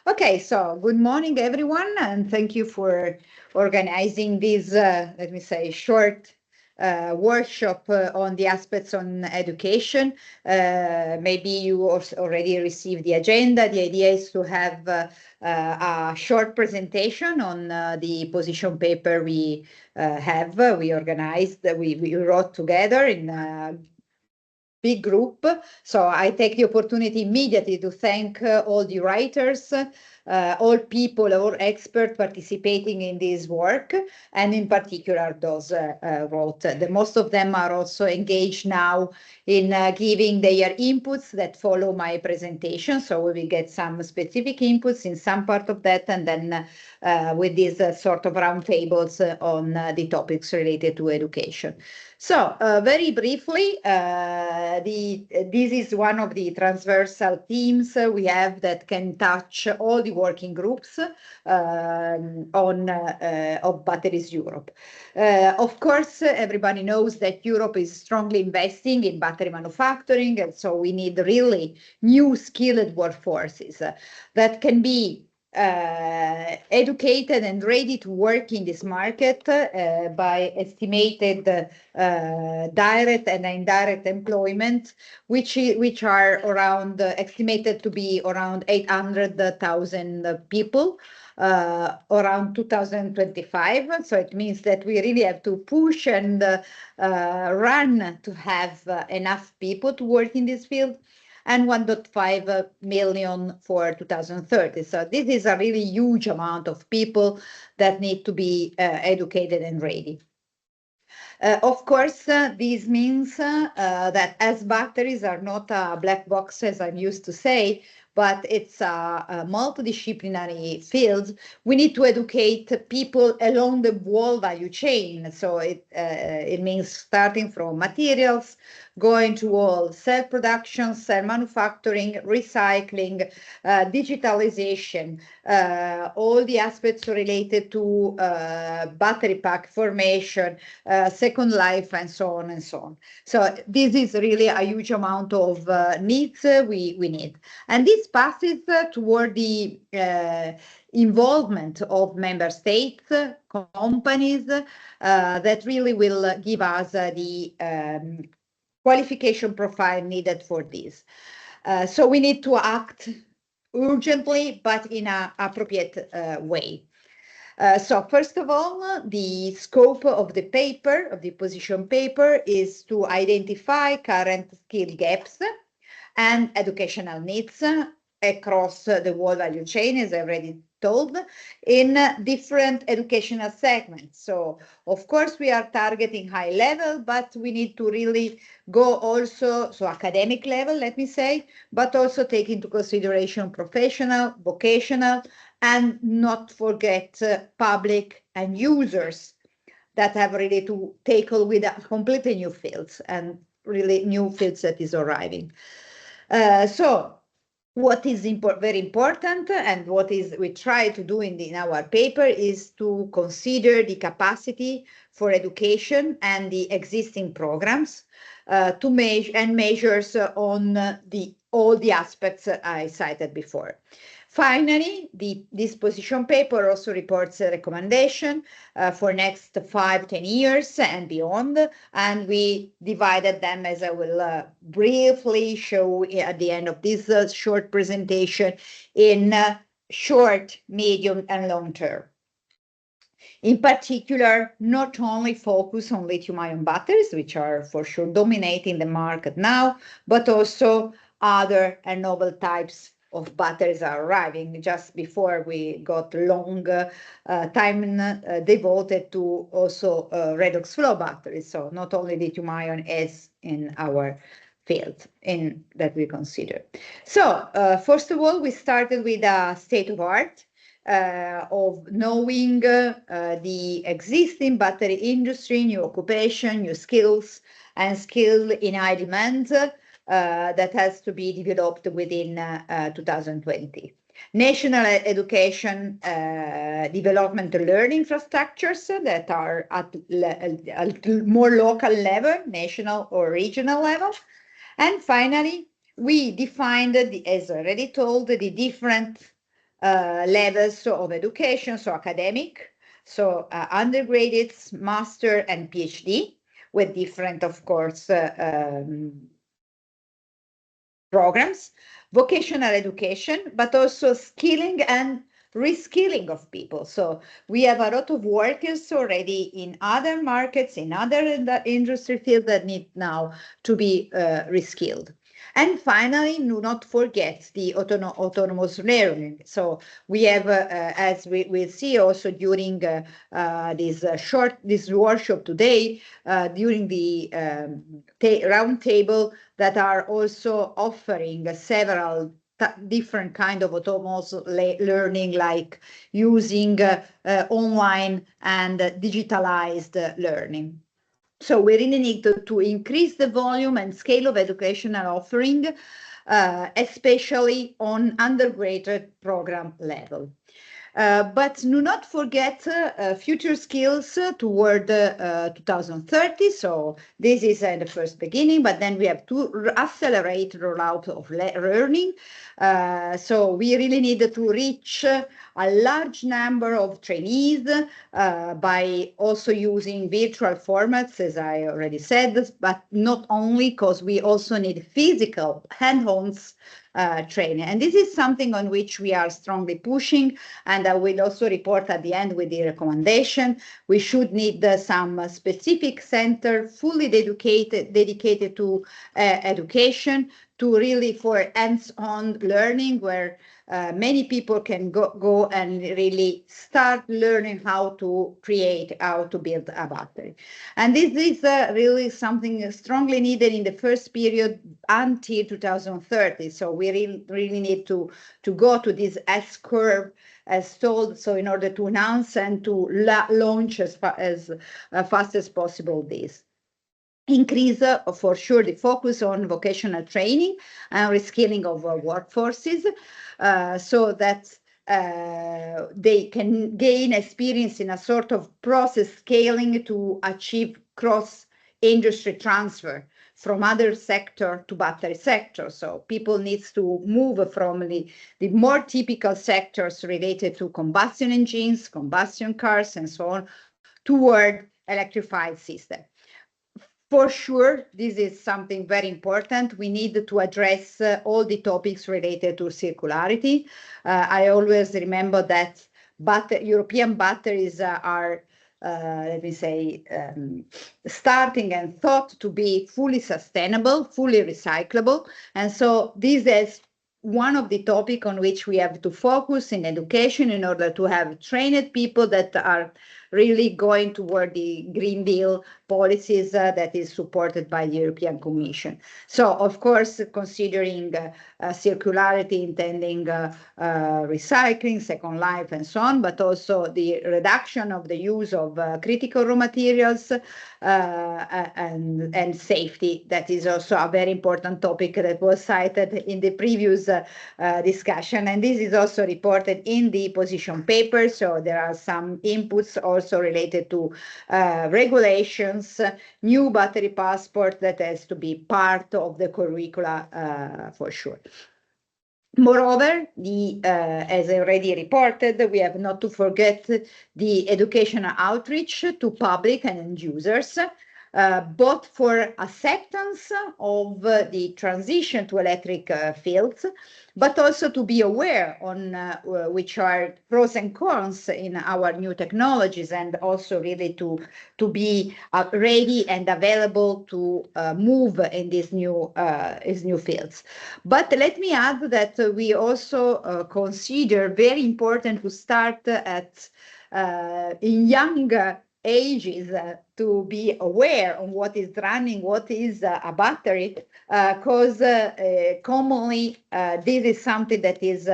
Okay, so good morning, everyone, and thank you for organizing this, let me say, short workshop on the aspects on education. Maybe you also already received the agenda. The idea is to have a short presentation on the position paper we organized, we wrote together in big group. So I take the opportunity immediately to thank all the writers, all people, all experts participating in this work, and in particular those wrote. Most of them are also engaged now in giving their inputs that follow my presentation. So we will get some specific inputs in some part of that, and then with these sort of round tables on the topics related to education. So very briefly, this is one of the transversal themes we have that can touch all the working groups of Batteries Europe. Of course, everybody knows that Europe is strongly investing in battery manufacturing, and so we need really new skilled workforces that can be educated and ready to work in this market by estimated direct and indirect employment, which are around estimated to be around 800,000 people around 2025. So it means that we really have to push and run to have enough people to work in this field, and 1.5 million for 2030. So this is a really huge amount of people that need to be educated and ready. Of course, this means that as batteries are not a black box, as I'm used to say, but it's a multidisciplinary field, we need to educate people along the whole value chain. So it means starting from materials, going to all cell production, cell manufacturing, recycling, digitalization, all the aspects related to battery pack formation, second life, and so on and so on. So this is really a huge amount of needs we need. And this passes toward the involvement of member states, companies, that really will give us the qualification profile needed for this. So we need to act urgently, but in an appropriate way. So first of all, the scope of the paper, of the position paper, is to identify current skill gaps and educational needs across the whole value chain, as I already told, in different educational segments. So of course we are targeting high level, but we need to really go also, so academic level, let me say, but also take into consideration professional, vocational, and not forget public and users that have really to tackle with completely new fields and really new fields that is arriving. So what is very important, and what is we try to do in our paper, is to consider the capacity for education and the existing programs to measure and measures on all the aspects I cited before. Finally, this position paper also reports a recommendation for next 5-10 years and beyond, and we divided them, as I will briefly show at the end of this short presentation, in short, medium, and long term. In particular, not only focus on lithium-ion batteries, which are for sure dominating the market now, but also other and novel types of batteries are arriving. Just before we got long time devoted to also redox flow batteries. So not only lithium-ion as in our field that we consider. So first of all, we started with a state of art of knowing the existing battery industry, new occupation, new skills, and skill in high demand that has to be developed within 2020. National education development and learning infrastructures that are at more local level, national or regional level. And finally, we defined, as already told, the different levels of education, so academic, so undergraduate, master, and PhD, with different, of course, programs, vocational education, but also skilling and reskilling of people. So we have a lot of workers already in other markets, in other industry fields that need now to be reskilled. And finally, do not forget the autonomous learning. So we have, as we will see also during this workshop today, during the round table, that are also offering several different kind of autonomous learning, like using online and digitalized learning. So we really need to increase the volume and scale of educational offering, especially on undergraduate program level. But do not forget future skills toward 2030. So this is the first beginning, but then we have to accelerate rollout of learning. So we really need to reach a large number of trainees by also using virtual formats, as I already said, but not only, because we also need physical hand-on training. And this is something on which we are strongly pushing, and I will also report at the end with the recommendation. We should need some specific center fully dedicated to education, to really for hands-on learning, where many people can go and really start learning how to create, how to build a battery. And this is really something strongly needed in the first period until 2030. So we really need to go to this S curve as told, so in order to announce and to launch as fast as possible this. Increase, for sure, the focus on vocational training and reskilling of workforces, so that they can gain experience in a sort of process scaling to achieve cross-industry transfer from other sector to battery sector. So people needs to move from the more typical sectors related to combustion engines, combustion cars, and so on, toward electrified system. For sure, this is something very important. We need to address all the topics related to circularity. I always remember that European batteries are, let me say, starting and thought to be fully sustainable, fully recyclable. And so this is one of the topics on which we have to focus in education in order to have trained people that are really going toward the Green Deal policies that is supported by the European Commission. So, of course, considering circularity, intending recycling, second life, and so on, but also the reduction of the use of critical raw materials and safety. That is also a very important topic that was cited in the previous discussion. And this is also reported in the position paper. So there are some inputs also related to regulations, new battery passport that has to be part of the curricula for sure. Moreover, as I already reported, we have not to forget the educational outreach to public and end users, both for acceptance of the transition to electric fields, but also to be aware on which are pros and cons in our new technologies, and also really to be ready and available to move in these new fields. But let me add that we also consider very important to start at in young ages to be aware of what is running, what is a battery, because commonly this is something that is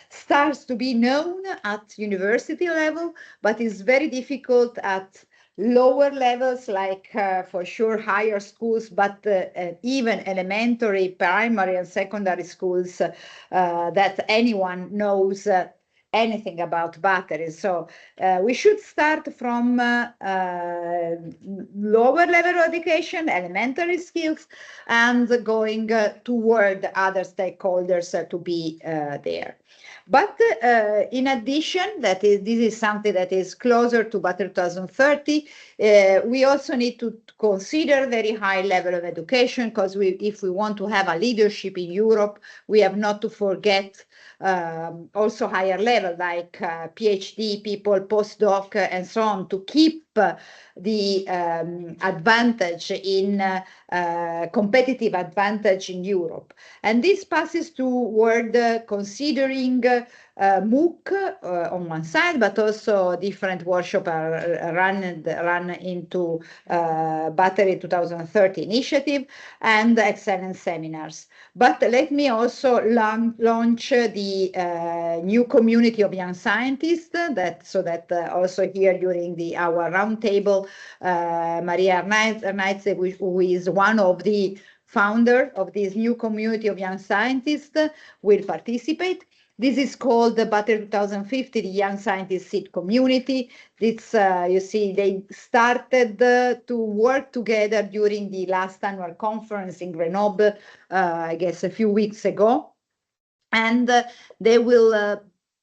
starts to be known at university level, but is very difficult at lower levels, like for sure higher schools, but even elementary, primary, and secondary schools that anyone knows anything about batteries. So we should start from lower level education, elementary skills, and going toward other stakeholders to be there. But in addition, this is something that is closer to Battery 2030. We also need to consider very high level of education, because if we want to have a leadership in Europe, we have not to forget also higher level, like PhD people, postdoc, and so on, to keep the advantage in competitive advantage in Europe. And this passes toward considering MOOC on one side, but also different workshops are run into Battery 2030 initiative and excellence seminars. But let me also launch the new community of young scientists, so that also here during our roundtable, Maria Arnaiz, who is one of the founder of this new community of young scientists, will participate. This is called the Battery 2050, the Young Scientist Seed Community. It's, you see, they started to work together during the last annual conference in Grenoble, I guess a few weeks ago. And they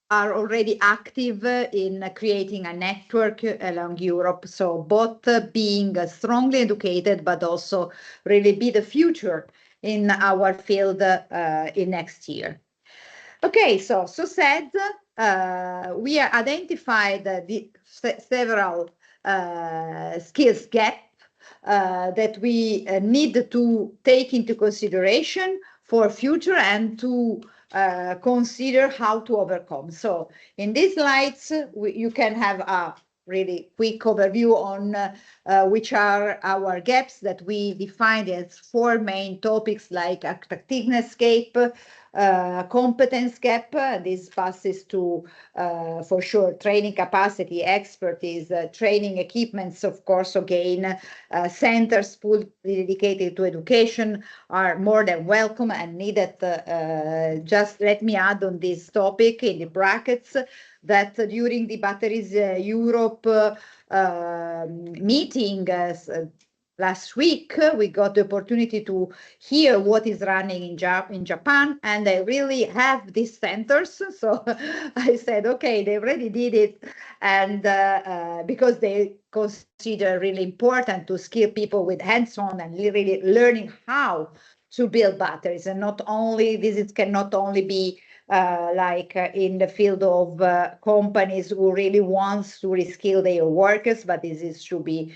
are already active in creating a network along Europe. So both being strongly educated, but also really be the future in our field in next year. Okay, so said, we identified the several skills gap that we need to take into consideration for future and to consider how to overcome. So in these slides, you can have a really quick overview on which are our gaps that we defined as 4 main topics, like attractiveness gap, competence gap. This passes to, for sure, training capacity, expertise, training equipments, of course, again, centers fully dedicated to education are more than welcome and needed. Just let me add on this topic in the brackets that during the Batteries Europe meeting last week, we got the opportunity to hear what is running in Japan, and they really have these centers. So I said, okay, they already did it, and because they consider really important to skill people with hands-on and really learning how to build batteries, and not only this cannot only be like in the field of companies who really wants to reskill their workers, but this should be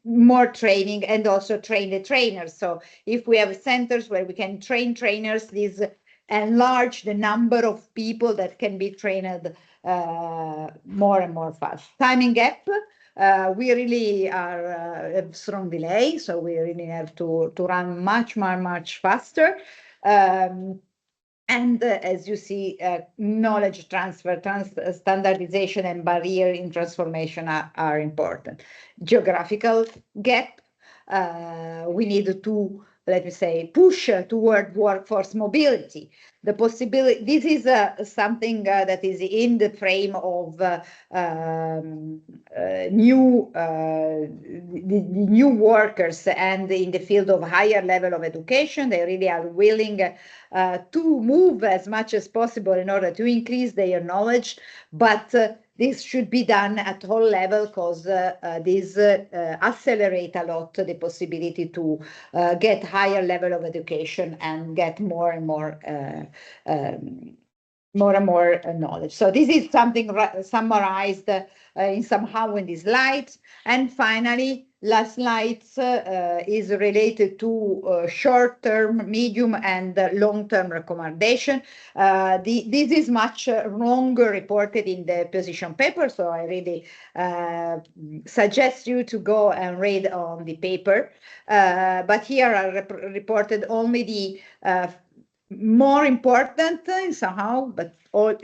more training and also train the trainers. So if we have centers where we can train trainers, this enlarge the number of people that can be trained more and more fast. Timing gap. We really are a strong delay, so we really have to run much faster. And as you see, knowledge transfer, standardization, and barrier in transformation are important. Geographical gap. We need to, let me say, push toward workforce mobility. The possibility, this is something that is in the frame of new workers, and in the field of higher level of education, they really are willing to move as much as possible in order to increase their knowledge, but this should be done at all levels, because this accelerate a lot the possibility to get higher level of education and get more and more knowledge. So this is something summarized in somehow in these slides. And finally, last slide is related to short-term, medium, and long-term recommendation. This is much longer reported in the position paper, so I really suggest you to go and read on the paper. But here are reported only the more important somehow, but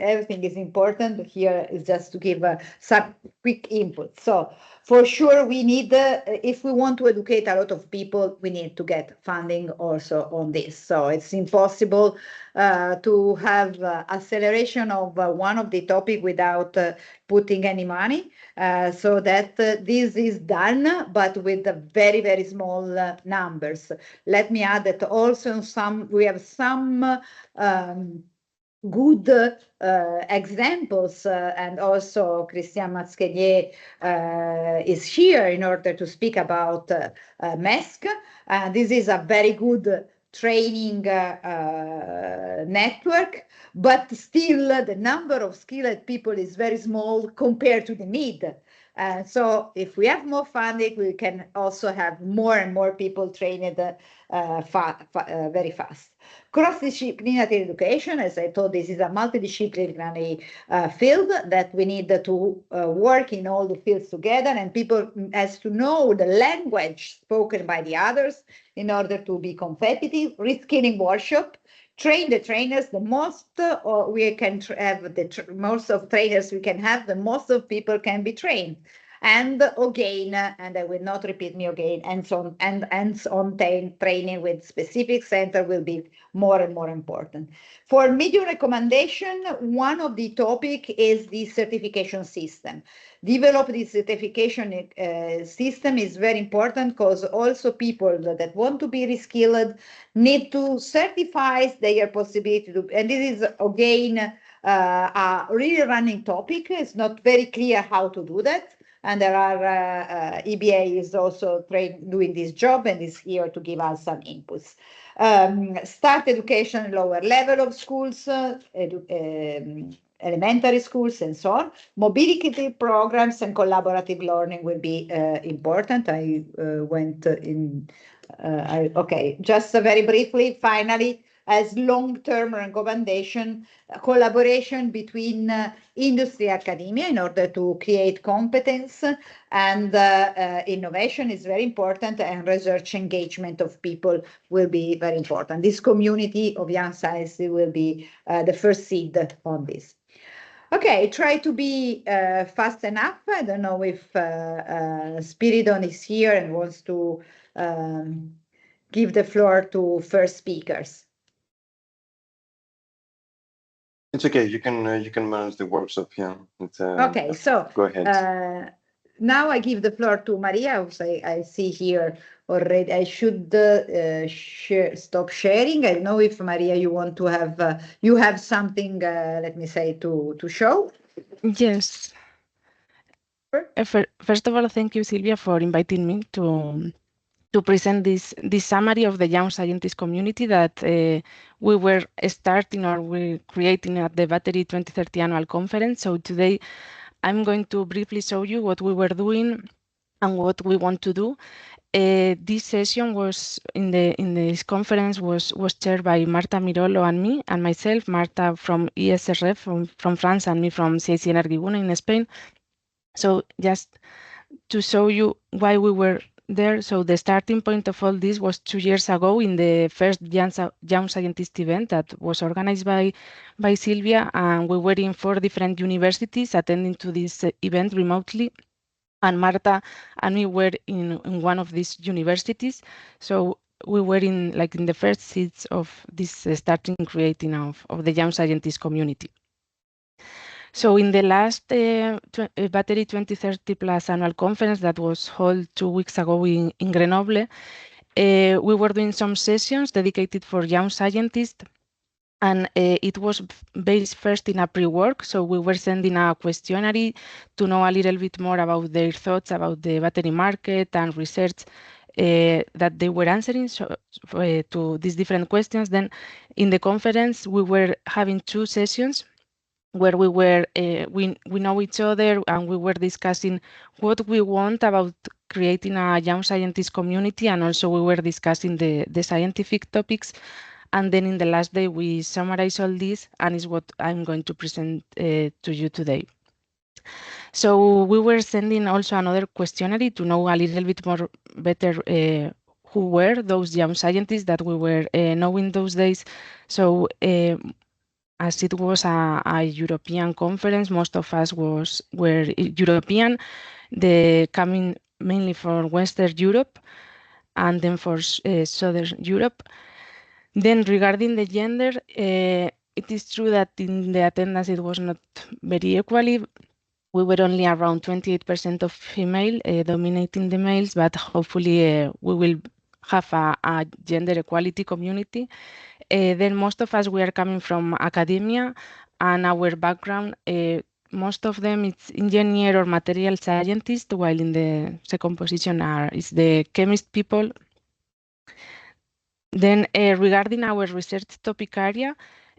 everything is important. But here is just to give some quick input. So for sure, we need, if we want to educate a lot of people, we need to get funding also on this. So it's impossible to have acceleration of one of the topic without putting any money. So that this is done, but with very small numbers. Let me add that also we have some good examples, and also Christian Masquelier is here in order to speak about MESC. This is a very good training network, but still the number of skilled people is very small compared to the need. So if we have more funding, we can also have more and more people trained very fast. Cross-disciplinary education, as I told, this is a multidisciplinary field that we need to work in all the fields together, and people has to know the language spoken by the others in order to be competitive. Reskilling workshop, train the trainers. The most we can have, the most of trainers we can have, the most of people can be trained. And again, and I will not repeat me again, and so on training with specific center will be more and more important. For medium recommendation, one of the topic is the certification system. Develop the certification system is very important, because also people that want to be reskilled need to certify their possibility to, and this is again a really running topic. It's not very clear how to do that. And there are, EBA is also doing this job and is here to give us some inputs. Start education lower level of schools, elementary schools and so on. Mobility programs and collaborative learning will be important. I went in, okay, just very briefly, finally, as long-term recommendation, collaboration between industry academia in order to create competence, and innovation is very important, and research engagement of people will be very important. This community of young scientists will be the first seed on this. Okay, try to be fast enough. I don't know if Spiridon is here and wants to give the floor to first speakers. It's okay. You can manage the workshop. Yeah. Okay. So go ahead. Now I give the floor to Maria, who I see here already. I should stop sharing. I don't know if Maria, you want to have you have something. Let me say to show. Yes. First of all, thank you, Silvia, for inviting me to present this summary of the young scientist community that we were starting or we're creating at the Battery 2030 annual conference. So today I'm going to briefly show you what we were doing and what we want to do. This session was in this conference was chaired by Marta Mirolo and me and myself, Marta from ESRF from France and me from CIC Energigune in Spain. So just to show you why we were there. So the starting point of all this was 2 years ago in the first Young Scientist event that was organized by Silvia, and we were in 4 different universities attending to this event remotely. And Marta and me were in one of these universities. So we were in the first seats of this starting creating of the Young Scientist community. So in the last Battery 2030 Plus annual conference that was held 2 weeks ago in Grenoble, we were doing some sessions dedicated for young scientists, and it was based first in a pre-work. So we were sending a questionnaire to know a little bit more about their thoughts about the battery market and research that they were answering to these different questions. Then in the conference, we were having 2 sessions where we were we know each other, and we were discussing what we want about creating a young scientist community, and also we were discussing the scientific topics. And then in the last day, we summarize all this, and is what I'm going to present to you today. So we were sending also another questionnaire to know a little bit more better who were those young scientists that we were knowing those days. So as it was a European conference, most of us were European, coming mainly from Western Europe and then for Southern Europe. Then regarding the gender, it is true that in the attendance it was not very equally. We were only around 28% of female dominating the males, but hopefully we will have a gender equality community. Then most of us, we are coming from academia, and our background, most of them it's engineer or material scientist, while in the second position is the chemist people. Then regarding our research topic area,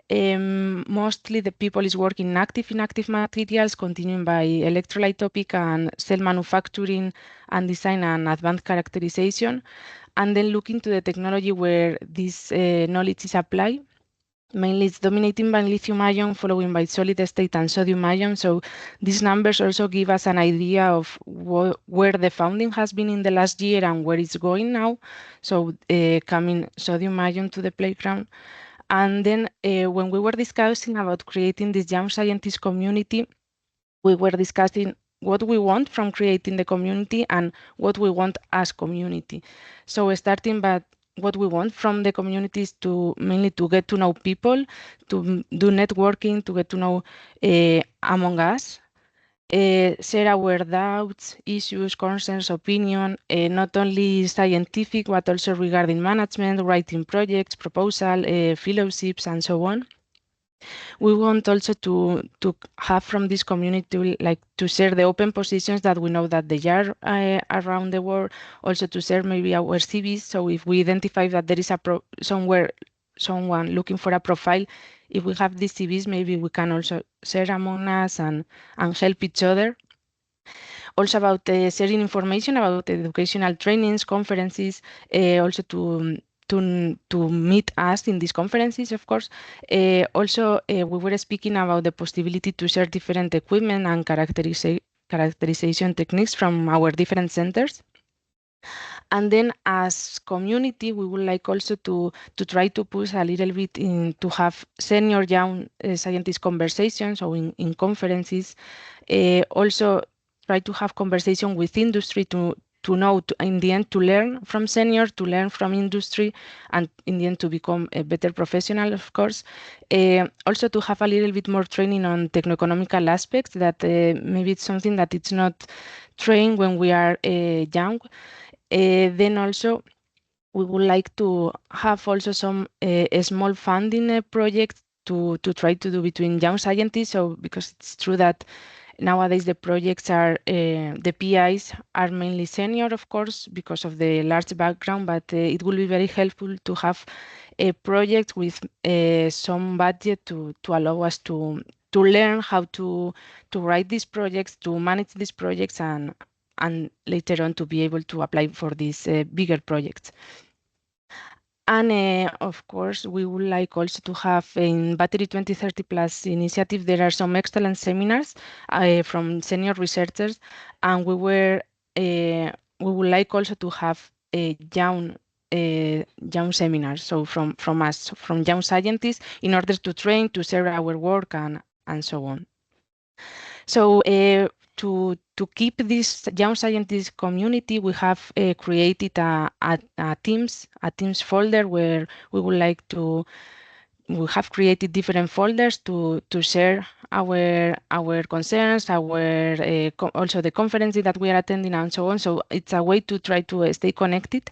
mostly the people is working in active materials, continuing by electrolyte topic and cell manufacturing and design and advanced characterization, and then looking to the technology where this knowledge is applied. Mainly it's dominating by lithium ion, following by solid state and sodium ion. So these numbers also give us an idea of where the founding has been in the last year and where it's going now. So coming sodium ion to the playground. And then when we were discussing about creating this young scientist community, we were discussing what we want from creating the community and what we want as community. So starting by what we want from the communities to mainly to get to know people, to do networking, to get to know among us, share our doubts, issues, concerns, opinion, not only scientific, but also regarding management, writing projects, proposal, fellowships, and so on. We want also to have from this community, like to share the open positions that we know that they are around the world, also to share maybe our CVs. So if we identify that there is someone looking for a profile, if we have these CVs, maybe we can also share among us and help each other. Also about sharing information about educational trainings, conferences, also to meet us in these conferences, of course. Also, we were speaking about the possibility to share different equipment and characterization techniques from our different centers. And then as community, we would like also to try to push a little bit to have senior young scientist conversations, so in conferences. Also try to have conversation with industry to know, in the end, to learn from senior, to learn from industry, and in the end to become a better professional, of course. Also to have a little bit more training on techno-economical aspects that maybe it's something that it's not trained when we are young. Then also we would like to have also some small funding projects to try to do between young scientists. So because it's true that nowadays the projects are, the PIs are mainly senior, of course, because of the large background, but it will be very helpful to have a project with some budget to allow us to learn how to write these projects, to manage these projects, and later on to be able to apply for these bigger projects. And of course, we would like also to have in Battery 2030 Plus initiative, there are some excellent seminars from senior researchers, and we would like also to have a young seminars, so from us, from young scientists, in order to train, to share our work and so on. So to keep this young scientist community, we have created a Teams folder where we would like to. We have created different folders to share our concerns, also the conferences that we are attending, and so on. So it's a way to try to stay connected.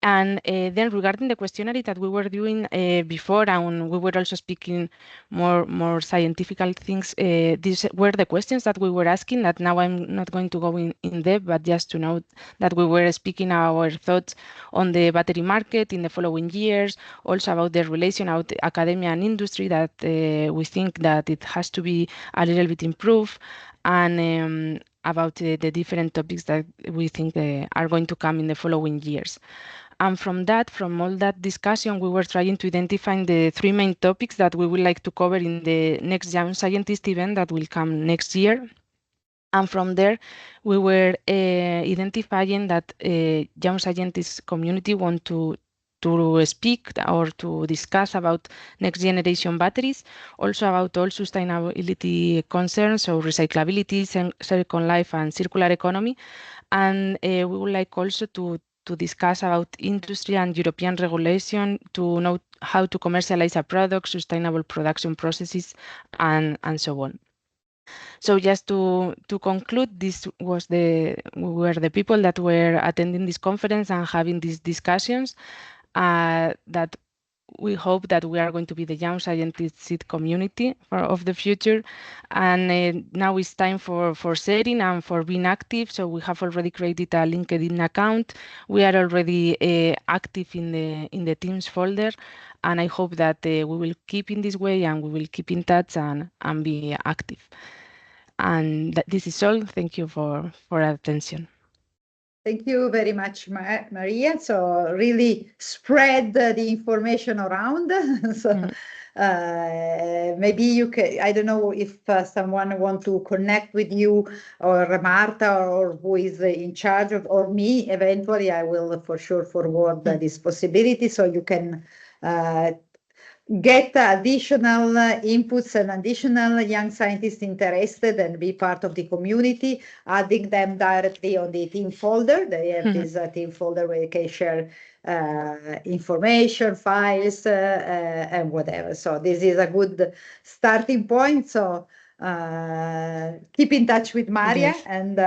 And then regarding the questionnaire that we were doing before, and we were also speaking more scientific things, these were the questions that we were asking, that now I'm not going to go in depth, but just to note that we were speaking our thoughts on the battery market in the following years, also about the relation of academia and industry, that we think that it has to be a little bit improved, and about the different topics that we think are going to come in the following years. And from all that discussion, we were trying to identify the 3 main topics that we would like to cover in the next Young Scientist event that will come next year. And from there, we were identifying that Young Scientist community want to speak or to discuss about next generation batteries, also about all sustainability concerns, so recyclability, second life, and circular economy. And we would like also to discuss about industry and European regulation, to know how to commercialize a product, sustainable production processes, and so on. So just to conclude, this was we were the people that were attending this conference and having these discussions. that we hope that we are going to be the young scientist seed community of the future. And now it's time for sharing and for being active. So we have already created a LinkedIn account. We are already active in the Teams folder. And I hope that we will keep in this way and we will keep in touch and be active. And this is all. Thank you for attention. Thank you very much, Maria. So really spread the information around. So maybe you can, I don't know if someone want to connect with you or Marta or who is in charge of, or me, eventually I will for sure forward this possibility so you can get additional inputs and additional young scientists interested and be part of the community, adding them directly on the team folder. They have this team folder where you can share information, files, and whatever. So this is a good starting point. So keep in touch with Maria, Yes. and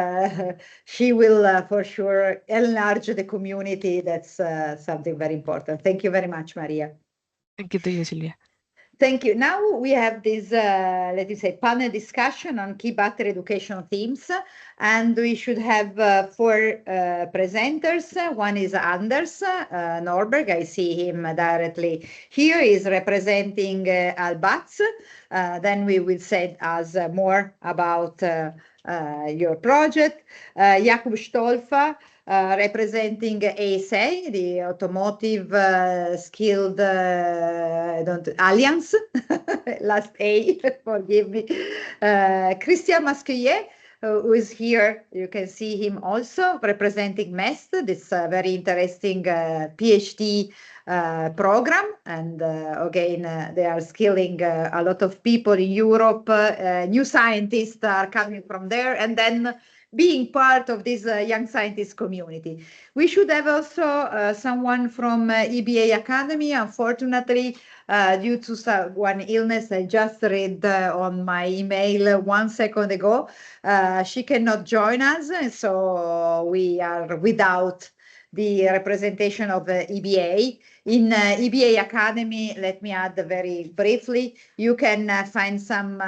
she will for sure enlarge the community. That's something very important. Thank you very much, Maria. Thank you to you, Silvia. Thank you. Now we have this, let me say, panel discussion on key battery education themes, and we should have 4 presenters. One is Anders Norberg. I see him directly here. He's representing ALBATTS. Then we will say us more about your project. Jakub Stolfa, representing ASA, the Automotive Skilled Alliance, last A, forgive me. Christian Masquelier, who is here, you can see him also representing MESC, this very interesting PhD program. And again, they are skilling a lot of people in Europe. New scientists are coming from there, and then being part of this young scientist community. We should have also someone from EBA Academy. Unfortunately, due to one illness I just read on my email 1 second ago, she cannot join us, and so we are without the representation of EBA. In EBA Academy, let me add very briefly, you can find some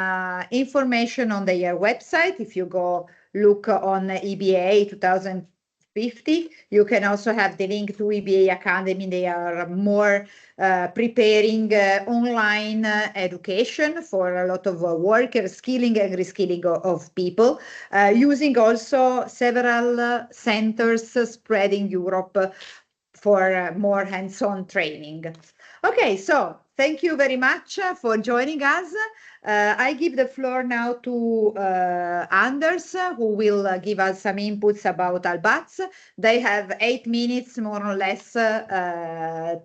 information on their website. If you go look on EBA 2050, you can also have the link to EBA Academy. They are more preparing online education for a lot of workers, skilling and reskilling of people, using also several centers spreading Europe for more hands-on training. Okay, so thank you very much for joining us. I give the floor now to Anders, who will give us some inputs about ALBATTS. They have 8 minutes, more or less,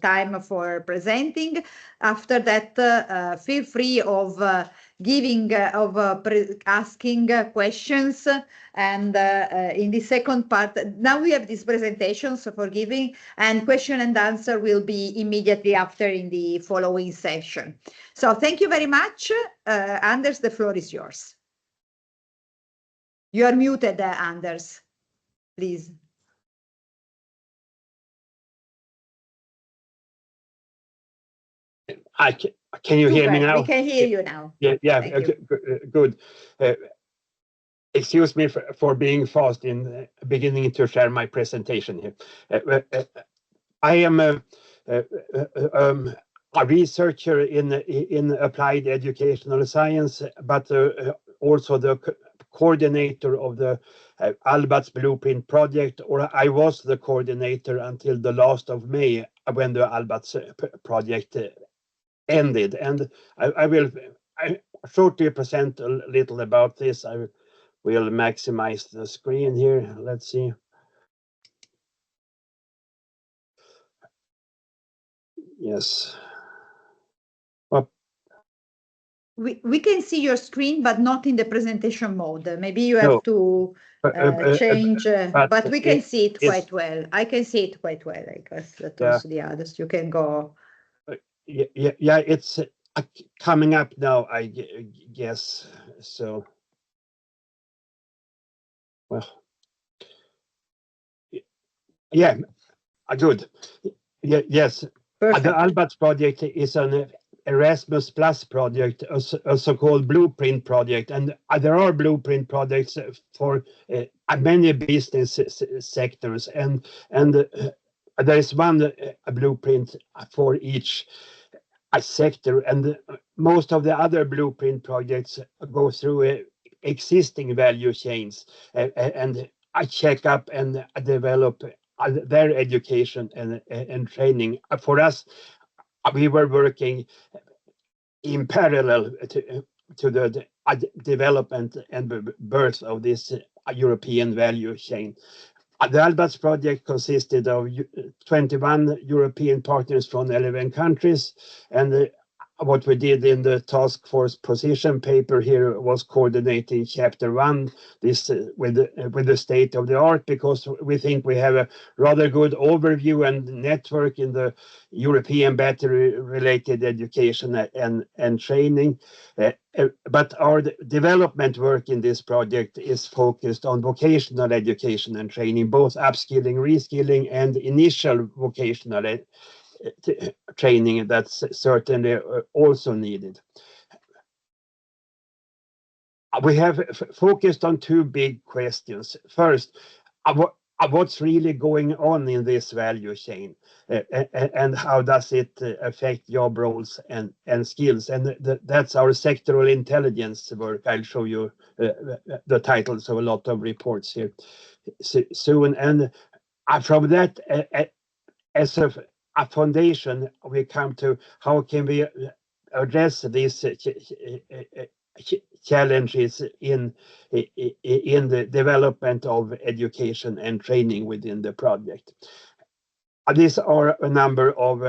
time for presenting. After that, feel free of asking questions. And in the second part, now we have this presentation, so for giving, and question and answer will be immediately after in the following session. So thank you very much. Anders, the floor is yours. You are muted, Anders, please. Can you hear me now? We can hear you now. Yeah, good. Excuse me for being fast in beginning to share my presentation here. I am a researcher in applied educational science, but also the coordinator of the ALBATTS Blueprint project, or I was the coordinator until the last of May when the ALBATTS project ended. And I will shortly present a little about this. I will maximize the screen here. Let's see. Yes. We can see your screen, but not in the presentation mode. Maybe you have to change, but we can see it quite well. I can see it quite well, I guess. That also the others. You can go. Yeah, it's coming up now, I guess. So, well, yeah, good. Yes. Perfect. The ALBATTS project is an Erasmus Plus project, a so-called blueprint project, and there are blueprint projects for many business sectors, and there is one blueprint for each sector, and most of the other blueprint projects go through existing value chains, and I check up and develop their education and training. For us, we were working in parallel to the development and birth of this European value chain. The ALBATTS project consisted of 21 European partners from 11 countries, and what we did in the task force position paper here was coordinating chapter 1, this with the state of the art, because we think we have a rather good overview and network in the European battery related education and training. But our development work in this project is focused on vocational education and training, both upskilling, reskilling, and initial vocational training that's certainly also needed. We have focused on two big questions. First, what's really going on in this value chain, and how does it affect job roles and skills? And that's our sectoral intelligence work. I'll show you the titles of a lot of reports here soon. And from that, as a foundation, we come to how can we address these challenges in the development of education and training within the project. These are a number of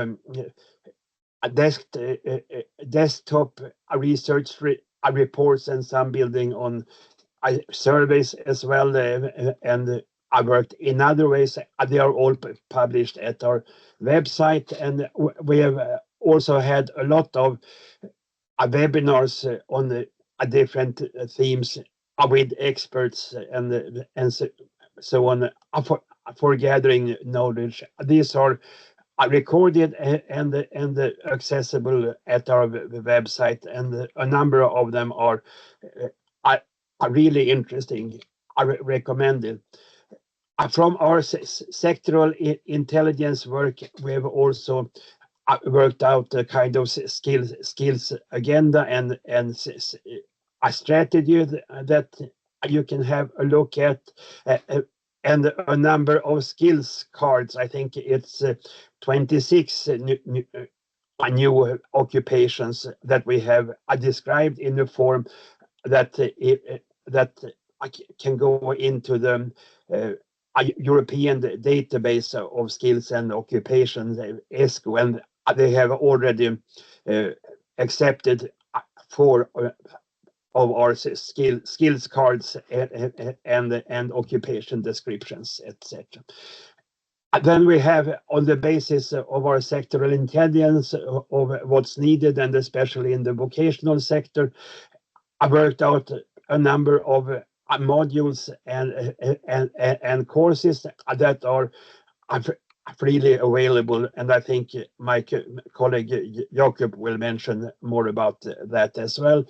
desktop research reports, and some building on surveys as well, and I worked in other ways. They are all published at our website, and we have also had a lot of webinars on the different themes with experts and so on for gathering knowledge. These are recorded and accessible at our website, and a number of them are really interesting. I recommend it. From our sectoral intelligence work, we have also worked out a kind of skills agenda and a strategy that you can have a look at, and a number of skills cards. I think it's 26 new occupations that we have described in the form that can go into the European database of skills and occupations, ESCO, and they have already accepted 4 of our skills cards and occupation descriptions, etc. Then we have, on the basis of our sectoral intelligence of what's needed, and especially in the vocational sector, I worked out a number of modules and courses that are freely available, and I think my colleague Jakub will mention more about that as well.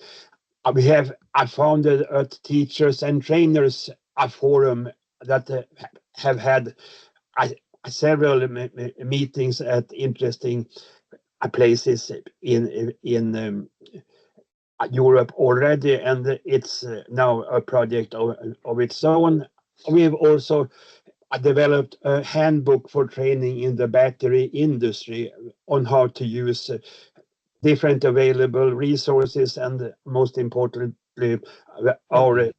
I founded at Teachers and Trainers a forum that have had several meetings at interesting places in Europe already, and it's now a project of its own. We have also developed a handbook for training in the battery industry on how to use different available resources, and most importantly, our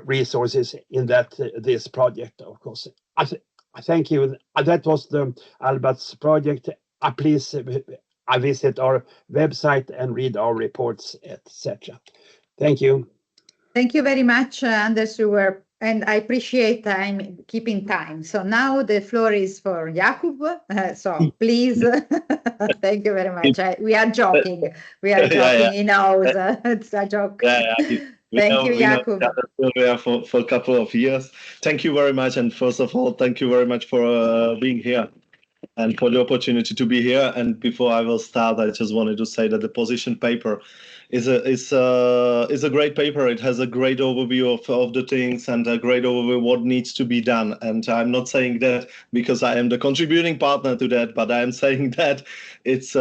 resources in this project, of course. Thank you. That was the ALBATTS project. Please visit our website and read our reports, etc. Thank you. Thank you very much, Anders. And I appreciate keeping time. So now the floor is for Jakub. So please, thank you very much. We are joking. We are joking. He knows it's a joke. Thank you, Jakub. Silvia for a couple of years. Thank you very much. And first of all, thank you very much for being here. and for the opportunity to be here. And before I will start, I just wanted to say that the position paper is a great paper. It has a great overview of the things and a great overview of what needs to be done. And I'm not saying that because I am the contributing partner to that, but I am saying that it's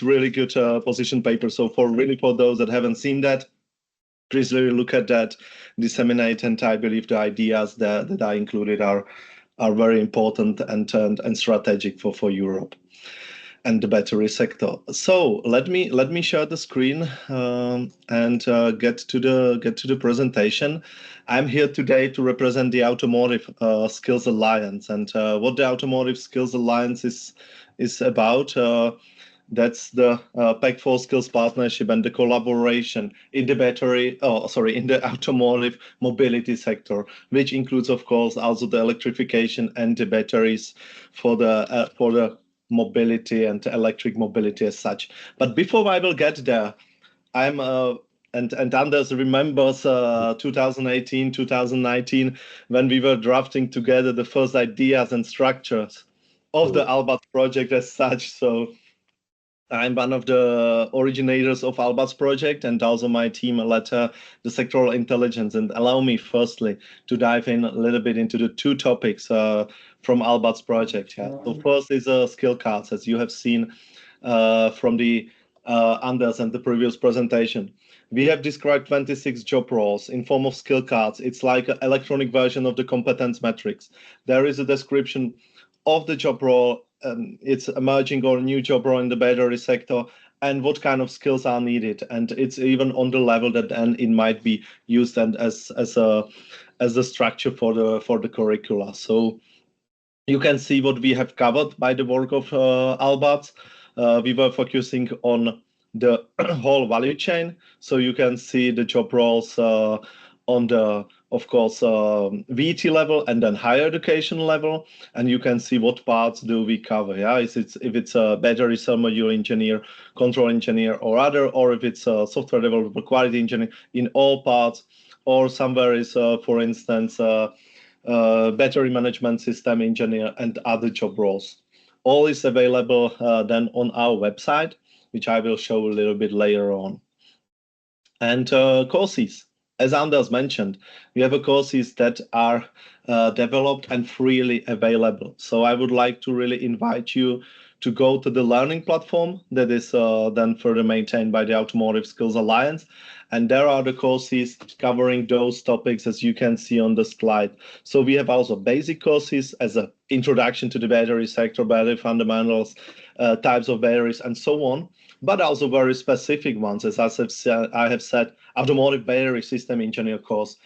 really good position paper. So for those that haven't seen that, please really look at that, disseminate, and I believe the ideas that I included are very important and strategic for Europe and the battery sector. So let me share the screen and get to the presentation. I'm here today to represent the Automotive Skills Alliance, and what the Automotive Skills Alliance is about. That's the PEC for Skills Partnership and the collaboration in the in the automotive mobility sector, which includes, of course, also the electrification and the batteries for the mobility and electric mobility as such. But before I will get there, I'm and Anders remembers 2018, 2019, when we were drafting together the first ideas and structures of the ALBATTS project as such. So I'm one of the originators of ALBATTS project, and also my team led the sectoral intelligence. And allow me firstly to dive in a little bit into the two topics from ALBATTS project. Yeah. So first is skill cards, as you have seen from the Anders and the previous presentation. We have described 26 job roles in form of skill cards. It's like an electronic version of the competence matrix. There is a description of the job role. It's emerging or new job role in the battery sector, and what kind of skills are needed, and it's even on the level that then it might be used and as a structure for the curricula. So you can see what we have covered by the work of ALBATTS. We were focusing on the whole value chain, so you can see the job roles on the, of course, VT level and then higher education level, and you can see what parts do we cover. Yeah, if it's a battery cell module engineer, control engineer, or other, or if it's a software developer, quality engineer, in all parts, or somewhere is, for instance, battery management system engineer and other job roles. All is available then on our website, which I will show a little bit later on. And courses. As Anders mentioned, we have courses that are developed and freely available. So I would like to really invite you to go to the learning platform that is then further maintained by the Automotive Skills Alliance. And there are the courses covering those topics, as you can see on the slide. So we have also basic courses as an introduction to the battery sector, battery fundamentals, types of batteries, and so on. But also very specific ones, as I have said, automotive battery system engineer course,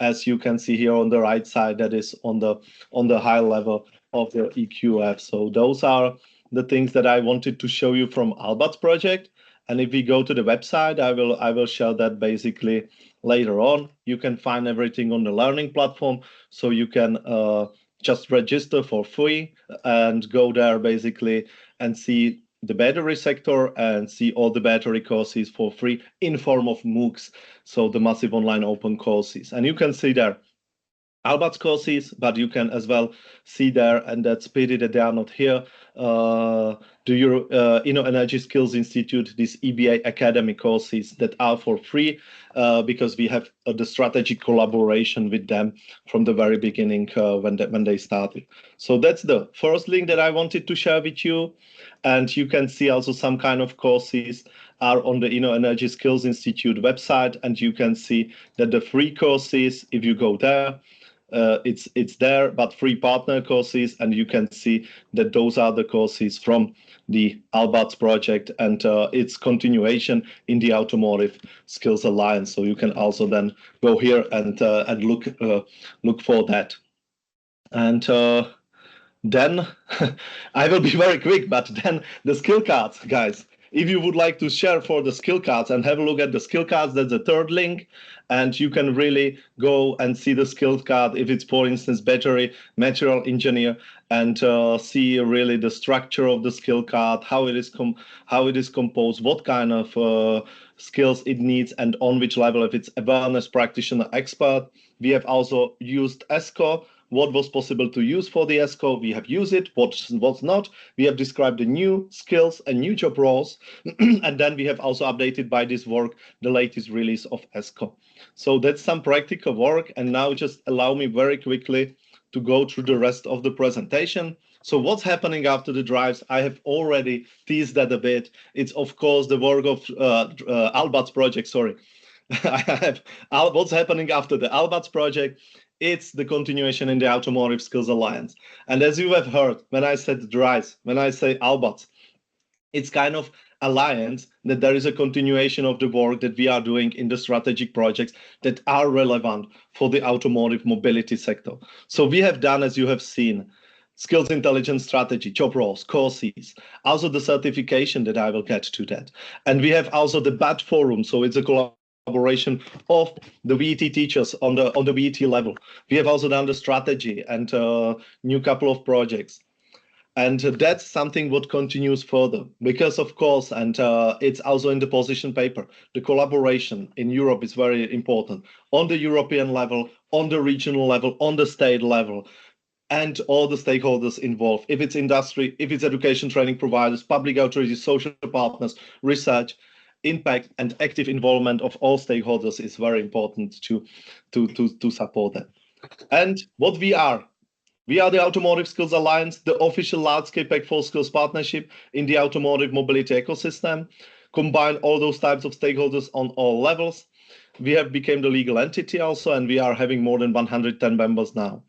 as you can see here on the right side, that is on the high level of the EQF. So those are the things that I wanted to show you from ALBATTS project. And if we go to the website, I will share that basically later on. You can find everything on the learning platform, so you can just register for free and go there basically and see the battery sector and see all the battery courses for free in form of MOOCs, so the massive online open courses. And you can see there ALBATTS courses, but you can as well see there, and that's pity that they are not here, the Energy Skills Institute, these EBA Academy courses that are for free, because we have the strategic collaboration with them from the very beginning when they started. So that's the first link that I wanted to share with you. And you can see also some kind of courses are on the Energy Skills Institute website, and you can see that the free courses, if you go there, it's there, but free partner courses, and you can see that those are the courses from the ALBATTS project and its continuation in the Automotive Skills Alliance. So you can also then go here and look for that. And then I will be very quick, but then the skill cards, guys. If you would like to share for the skill cards and have a look at the skill cards, that's the third link. And you can really go and see the skill card if it's, for instance, battery material engineer, and see really the structure of the skill card, how it is composed, what kind of skills it needs, and on which level, if it's awareness, practitioner, expert. We have also used ESCO what was possible to use for the ESCO. We have used it, what was not. We have described the new skills and new job roles. And then we have also updated by this work the latest release of ESCO. So that's some practical work. And now just allow me very quickly to go through the rest of the presentation. So what's happening after the drives? I have already teased that a bit. It's of course the work of ALBATTS project, sorry. What's happening after the ALBATTS project? It's the continuation in the Automotive Skills Alliance. And as you have heard, when I said drives, when I say ALBATTS, it's kind of alliance that there is a continuation of the work that we are doing in the strategic projects that are relevant for the automotive mobility sector. So we have done, as you have seen, skills intelligence strategy, job roles, courses, also the certification that I will get to that. And we have also the BAT forum. So it's a collaboration of the VET teachers on the VET level. We have also done the strategy and new couple of projects. And that's something what continues further because, of course, and it's also in the position paper, the collaboration in Europe is very important on the European level, on the regional level, on the state level, and all the stakeholders involved. If it's industry, if it's education training providers, public authorities, social partners, research, impact, and active involvement of all stakeholders is very important to support that. And what we are the Automotive Skills Alliance, the official large-scale Pack4 Skills partnership in the automotive mobility ecosystem, combine all those types of stakeholders on all levels. We have become the legal entity also, and we are having more than 110 members now.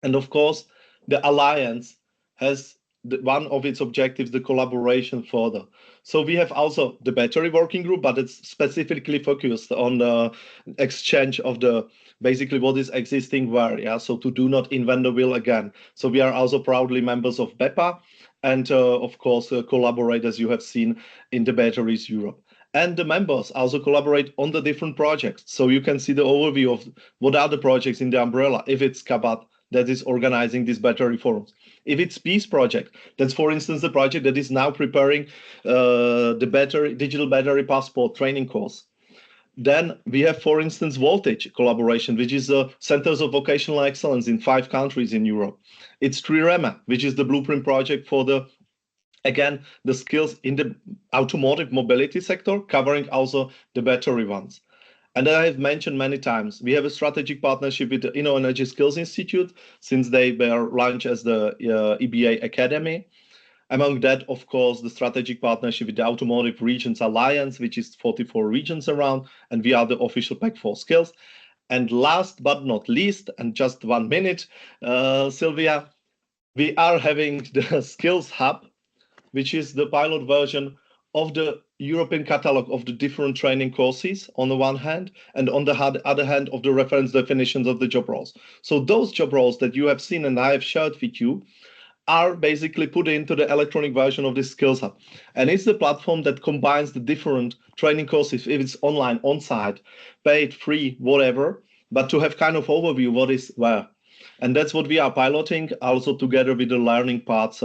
And of course, the Alliance has one of its objectives, the collaboration further. So we have also the battery working group, but it's specifically focused on the exchange of the basically what is existing where, yeah, so to do not invent the wheel again. So we are also proudly members of BEPA and of course collaborate, as you have seen, in the Batteries Europe. And the members also collaborate on the different projects. So you can see the overview of what are the projects in the umbrella. If it's CABAT that is organizing these battery forums. If it's Peace Project, that's for instance the project that is now preparing the digital battery passport training course. Then we have, for instance, Voltage collaboration, which is centers of vocational excellence in 5 countries in Europe. It's Trirema, which is the blueprint project for the skills in the automotive mobility sector, covering also the battery ones. And I have mentioned many times, we have a strategic partnership with the Energy Skills Institute, since they were launched as the EBA Academy. Among that, of course, the strategic partnership with the Automotive Regions Alliance, which is 44 regions around, and we are the official Pack4 Skills. And last but not least, and just 1 minute, Silvia, we are having the Skills Hub, which is the pilot version of the European catalog of the different training courses on the one hand, and on the other hand of the reference definitions of the job roles. So those job roles that you have seen and I have shared with you are basically put into the electronic version of this Skills Hub. And it's the platform that combines the different training courses, if it's online, on-site, paid, free, whatever, but to have kind of overview what is where. And that's what we are piloting also together with the learning parts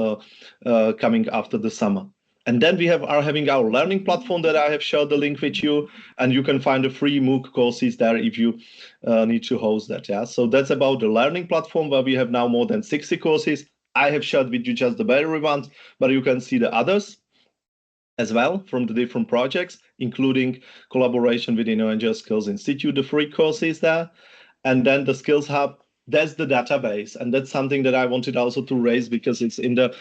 coming after the summer. And then we are having our learning platform that I have shared the link with you, and you can find the free MOOC courses there if you need to host that. Yeah, so that's about the learning platform where we have now more than 60 courses. I have shared with you just the battery ones, but you can see the others as well from the different projects, including collaboration with the Energy Skills Institute, the free courses there, and then the Skills Hub. That's the database, and that's something that I wanted also to raise because it's in the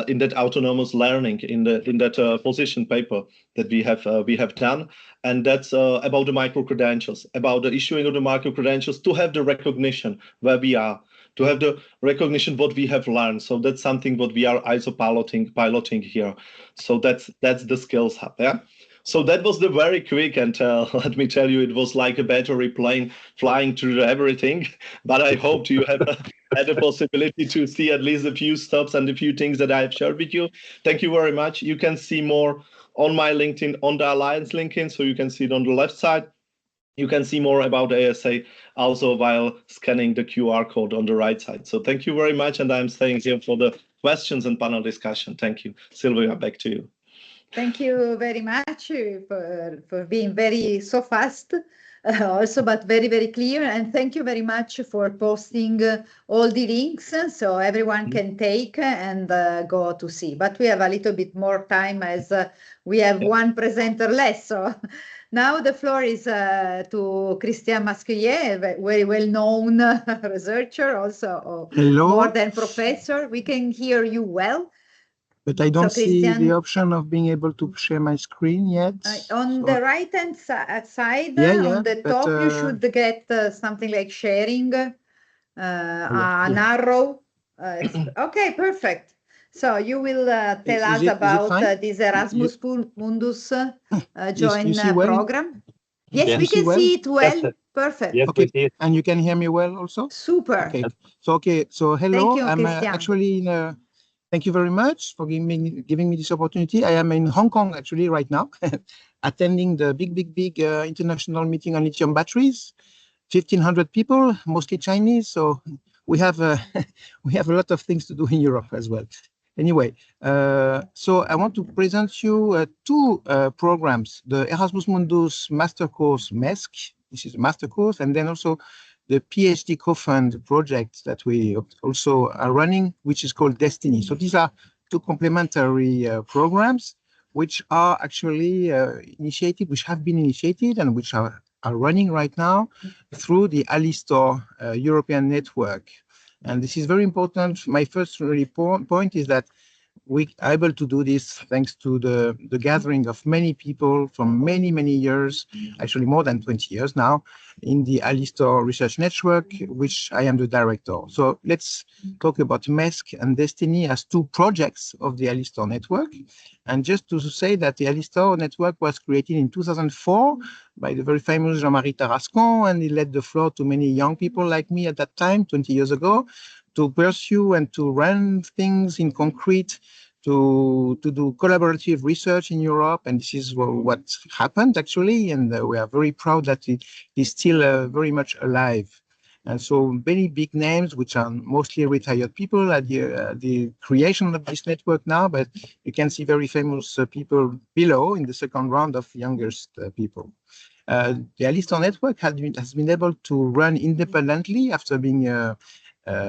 in that autonomous learning in that position paper that we have done, and that's about the micro credentials, about the issuing of the micro credentials to have the recognition where we are, to have the recognition what we have learned. So that's something what we are also piloting here. So that's the Skills Hub. Yeah. So that was the very quick, and let me tell you, it was like a battery plane flying through everything. But I hope you have had the possibility to see at least a few stops and a few things that I have shared with you. Thank you very much. You can see more on my LinkedIn, on the Alliance LinkedIn, so you can see it on the left side. You can see more about ASA also while scanning the QR code on the right side. So thank you very much, and I'm staying here for the questions and panel discussion. Thank you. Silvia, back to you. Thank you very much for being so fast. also, but very, very clear. And thank you very much for posting all the links so everyone can take and go to see. But we have a little bit more time as we have one presenter less. So now the floor is to Christian Masquelier, a very well-known researcher, also more than professor. We can hear you well. But I don't see Christian, the option of being able to share my screen yet. On the right-hand side, Yeah, on the top, you should get something like sharing, an arrow. Okay, perfect. So you will tell us about this Erasmus Mundus join program. Yes, we can see it well. Perfect. Yes, okay, and you can hear me well also? Super. Okay, so hello. Thank you, I'm actually in thank you very much for giving me this opportunity. I am in Hong Kong actually right now, attending the big international meeting on lithium batteries. 1,500 people, mostly Chinese. So we have we have a lot of things to do in Europe as well. Anyway, so I want to present you two programs: the Erasmus Mundus Master Course MESC. This is a master course, and then also the PhD co-fund project that we also are running, which is called Destiny. So these are two complementary programs, which are actually initiated, which have been initiated and which are running right now through the Alistor European network. And this is very important. My first really point is that we are able to do this thanks to the gathering of many people from many years, actually more than 20 years now, in the Alistor Research Network, which I am the director. So let's talk about MESC and Destiny as two projects of the Alistor network. And just to say that the Alistor network was created in 2004 by the very famous Jean-Marie Tarascon, and he led the floor to many young people like me at that time, 20 years ago, to pursue and to run things in concrete, to do collaborative research in Europe. And this is what happened actually. And we are very proud that it is still very much alive. And so many big names, which are mostly retired people at the creation of this network now, but you can see very famous people below in the second round of youngest people. The Alistor network has been able to run independently after being a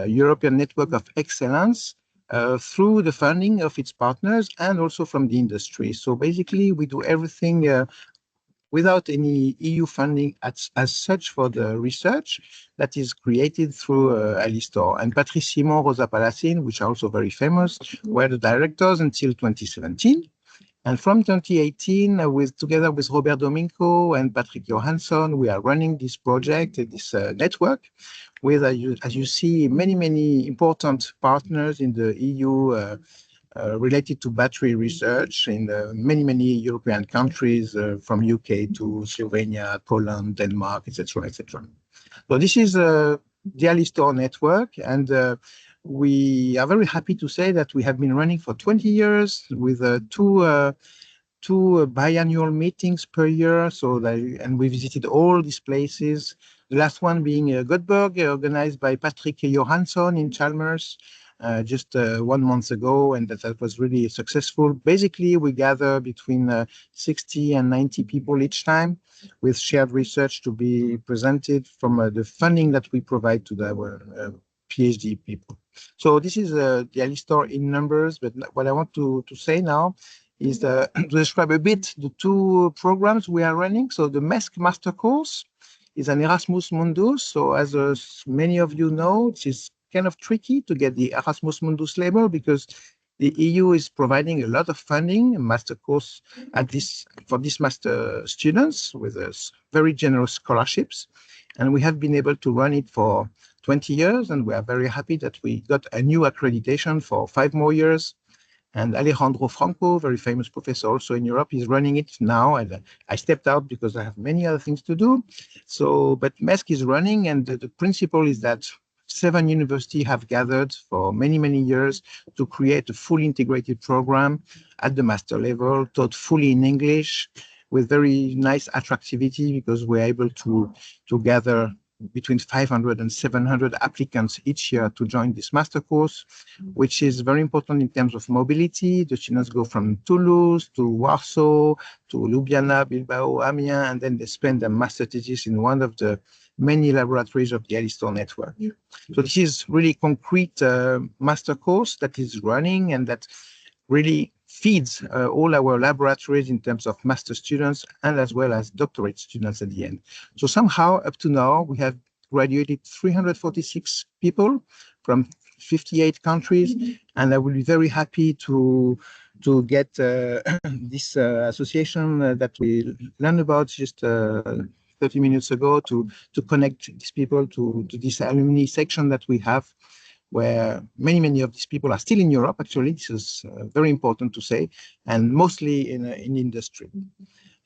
European network of excellence through the funding of its partners and also from the industry. So basically, we do everything without any EU funding as such for the research that is created through Alistor. And Patrice Simon, Rosa Palacine, which are also very famous, were the directors until 2017. And from 2018, together with Robert Domingo and Patrick Johansson, we are running this project, this network, with, as you see, many important partners in the EU related to battery research in many European countries, from UK to Slovenia, Poland, Denmark, etc., etc. So this is the Alistor network, and we are very happy to say that we have been running for 20 years with two biannual meetings per year. And we visited all these places. The last one being Göteborg, organized by Patrick Johansson in Chalmers just 1 month ago, and that was really successful. Basically, we gather between 60 and 90 people each time, with shared research to be presented from the funding that we provide to our PhD people. So this is the Alistor in numbers, but what I want to say now is to describe a bit the two programs we are running. So the MESC Master Course is an Erasmus Mundus. So as many of you know, it is kind of tricky to get the Erasmus Mundus label because the EU is providing a lot of funding, a master course for these master students with very generous scholarships. And we have been able to run it for 20 years, and we are very happy that we got a new accreditation for 5 more years. And Alejandro Franco, very famous professor also in Europe, is running it now. And I stepped out because I have many other things to do. So, but MESC is running, and the principle is that 7 universities have gathered for many years to create a fully integrated program at the master level, taught fully in English, with very nice attractivity because we're able to gather between 500 and 700 applicants each year to join this master course, which is very important in terms of mobility. The students go from Toulouse to Warsaw, to Ljubljana, Bilbao, Amiens, and then they spend their master thesis in one of the many laboratories of the Alistair network. So this is really concrete master course that is running and that really feeds all our laboratories in terms of master students and as well as doctorate students at the end. So somehow up to now, we have graduated 346 people from 58 countries, and I will be very happy to get this association that we learned about just 30 minutes ago to connect these people to this alumni section that we have, where many of these people are still in Europe. Actually, this is very important to say, and mostly in industry.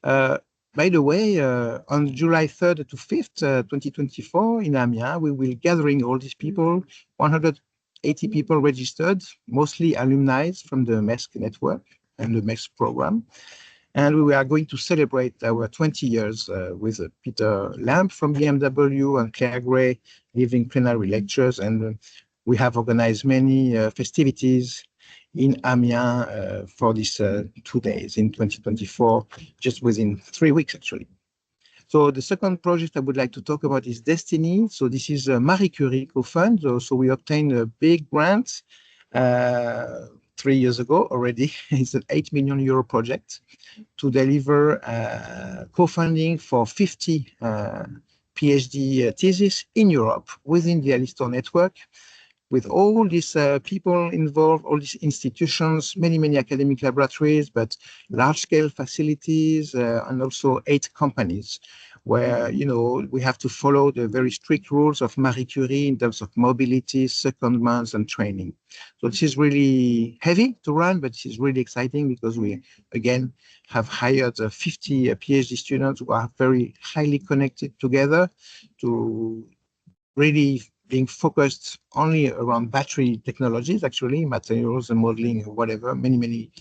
By the way, on July 3rd to 5th, 2024 in Amiens, we will gathering all these people, 180 people registered, mostly alumni from the MESC network and the MESC program. And we are going to celebrate our 20 years with Peter Lamb from BMW and Claire Gray giving plenary lectures. And we have organized many festivities in Amiens for these 2 days in 2024, just within 3 weeks, actually. So the second project I would like to talk about is Destiny. So this is a Marie Curie co-fund. So we obtained a big grant 3 years ago already. It's an 8 million euro project to deliver co-funding for 50 PhD theses in Europe within the Alistair network, with all these people involved, all these institutions, many academic laboratories, but large-scale facilities, and also 8 companies, where, you know, we have to follow the very strict rules of Marie Curie in terms of mobility, secondments, and training. So this is really heavy to run, but this is really exciting because we, again, have hired 50 PhD students who are very highly connected together to really being focused only around battery technologies, actually, materials and modeling, or whatever, many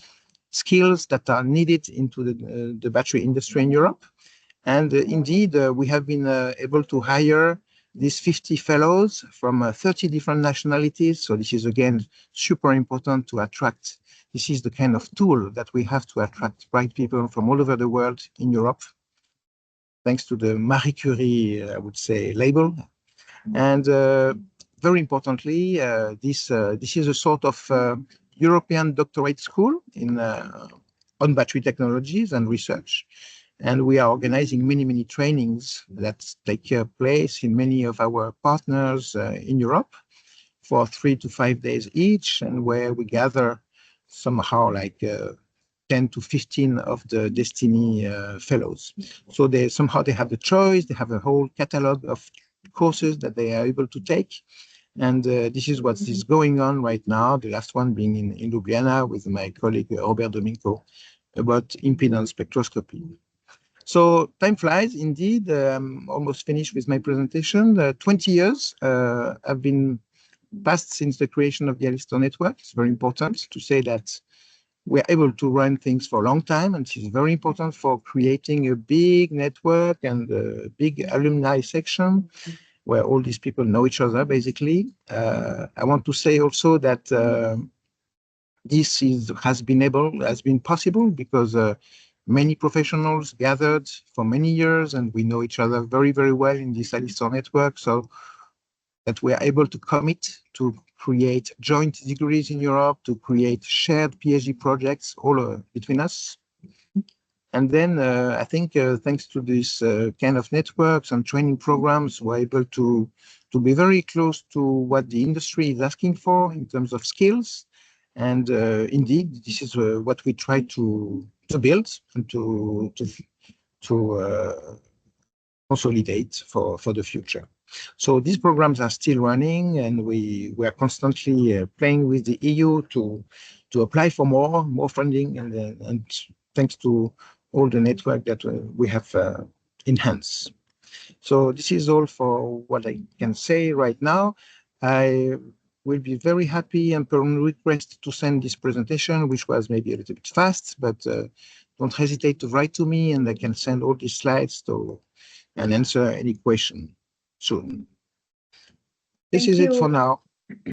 skills that are needed into the battery industry in Europe. And indeed, we have been able to hire these 50 fellows from 30 different nationalities. So this is, again, super important to attract. This is the kind of tool that we have to attract bright people from all over the world in Europe, thanks to the Marie Curie, I would say, label. And very importantly, this is a sort of European doctorate school in on battery technologies and research. And we are organizing many trainings that take place in many of our partners in Europe for 3 to 5 days each, and where we gather somehow like 10 to 15 of the Destiny fellows. So they have the choice, they have a whole catalog of courses that they are able to take. And this is what is going on right now, the last one being in Ljubljana with my colleague Robert Domingo about impedance spectroscopy. So time flies, indeed. I'm almost finished with my presentation. 20 years have been passed since the creation of the Alistair network. It's very important to say that we're able to run things for a long time, and this is very important for creating a big network and a big alumni section where all these people know each other, basically. I want to say also that this has been possible because many professionals gathered for many years, and we know each other very well in this Alistair network, so that we are able to commit to create joint degrees in Europe, to create shared PhD projects all between us. And then I think thanks to this kind of networks and training programs, we're able to be very close to what the industry is asking for in terms of skills. And indeed, this is what we try to build and to consolidate for the future. So these programs are still running, and we are constantly playing with the EU to apply for more funding, and thanks to all the network that we have enhanced. So this is all for what I can say right now. I will be very happy and per request to send this presentation, which was maybe a little bit fast, but don't hesitate to write to me, and I can send all these slides and answer any question. soon. This Thank is it you. for now.